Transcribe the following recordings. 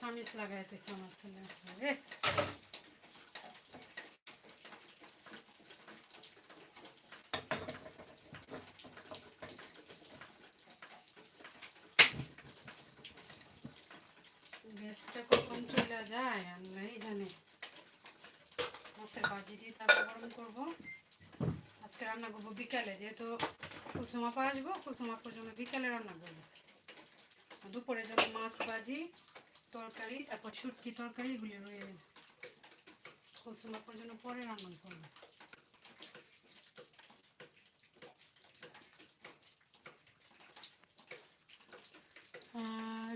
খামিস লাগাইতেছে আমার ছেলে রে। গ্যাসটা কখন চলে যায় আল্লাহই জানে। মাছের ভাজিটি তারপর গরম করবো। আজকে রান্না করবো বিকালে, যেহেতু কুচুমাপা আসবো, কুচুমাপার জন্য বিকালে রান্না করবো। দুপুরের জন্য মাছ ভাজি, তরকারি, তারপর শুটকি তরকারি এগুলি রয়ে কুচুমাপার জন্য পরে রান্না করবো।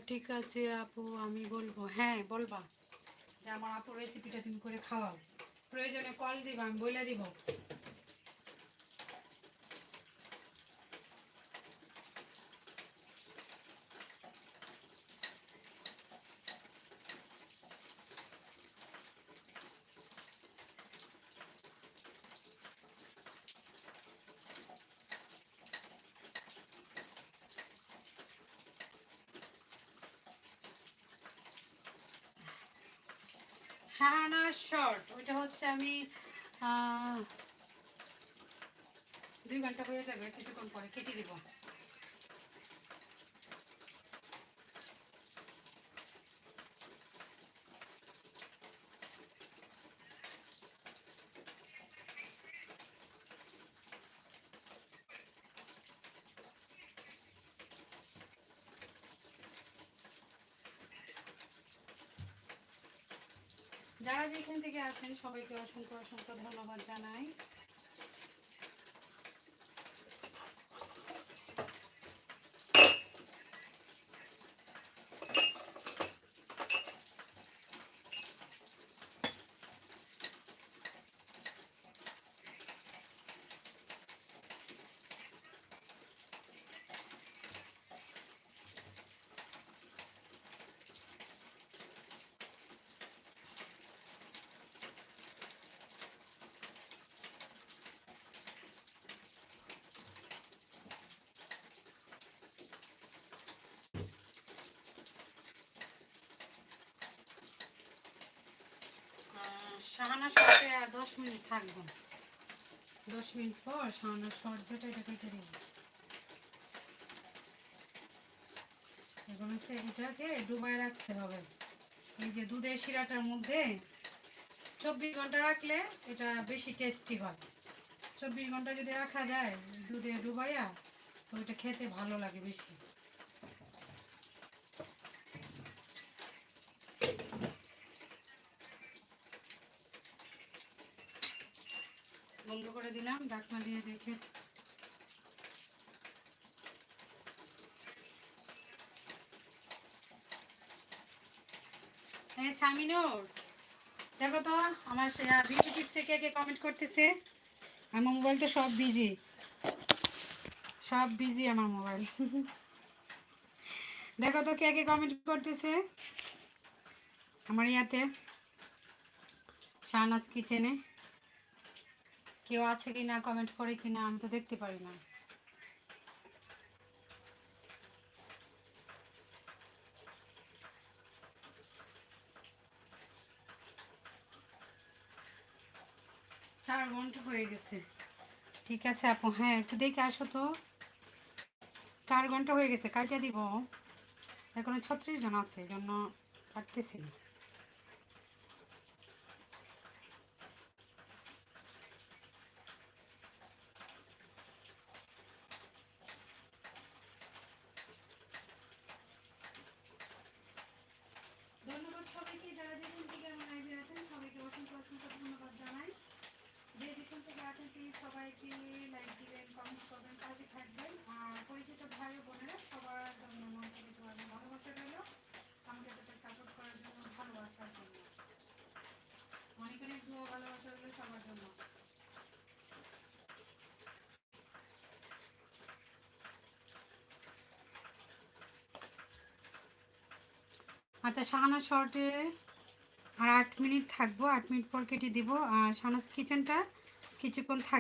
ঠিক আছে আপু, আমি বলবো। হ্যাঁ বলবা যে আমার আপুর রেসিপিটা তুমি করে খাওয়াও, প্রয়োজনে কল দিবা, আমি বলে দিব। শাহানা শর্ট, ওইটা হচ্ছে আমি 2 ঘন্টা হয়ে যাবে, কিছুক্ষণ পরে কেটে দিব। যারা যেখান থেকে আছেন সবাইকে অসংখ্য অসংখ্য ধন্যবাদ জানাই। শাহানা শর্টে আর 10 মিনিট থাকবো। 10 মিনিট পর শাহানা শর্ট যেটা এটা কেটে দিব। এখন হচ্ছে এটাকে ডুবাই রাখতে হবে। এই যে দুধের শিরাটার মধ্যে 24 ঘন্টা রাখলে এটা বেশি টেস্টি হয়। 24 ঘন্টা যদি রাখা যায় দুধে ডুবাইয়া, তো ওইটা খেতে ভালো লাগে বেশি। বন্ধ করে দিলাম, ঢাকনা দিয়ে রেখে। হ্যাঁ সামিনুর, দেখো তো আমার ভিডিও টিপসে কে কে কমেন্ট করতেছে। আমার মোবাইল তো সব বিজি, সব বিজি আমার মোবাইল। দেখো তো কে কে কমেন্ট করতেছে আমার ইয়াতে শাহনাজ কিচেনে। কেউ আছে কি না, কমেন্ট করে কি না, আমি তো দেখতে পারি না। চার ঘন্টা হয়ে গেছে। ঠিক আছে আপু, হ্যাঁ একটু দেখে আসো তো। 4 ঘন্টা হয়ে গেছে, কাটিয়ে দিব। এখনো 36 জন আছে, এই জন্য কাটতেছি না। ধন্যবাদ সবাইকে, যারা যেখান থেকে আমার লাইভে আছেন সবাইকে অসংখ্য অসংখ্য ধন্যবাদ জানাই। যে যেখান থেকে আছেন প্লিজ সবাইকে লাইক দিবেন, কমেন্ট করবেন, পাশে থাকবেন। আর পরিচিত ভাই ও বোনেরা সবার জন্য মন থেকে ভালোবাসা রইল, আমাকে যাতে সাপোর্ট করার জন্য, ভালোবাসার জন্য অনেক অনেক দোয়া ভালোবাসা রইল সবার জন্য। আচ্ছা শাহানা শর্টে আর 8 মিনিট থাকবো, 8 মিনিট পর কেটে দিব। আর শাহানাজ কিচেনটা কিছুক্ষণ থাকবে।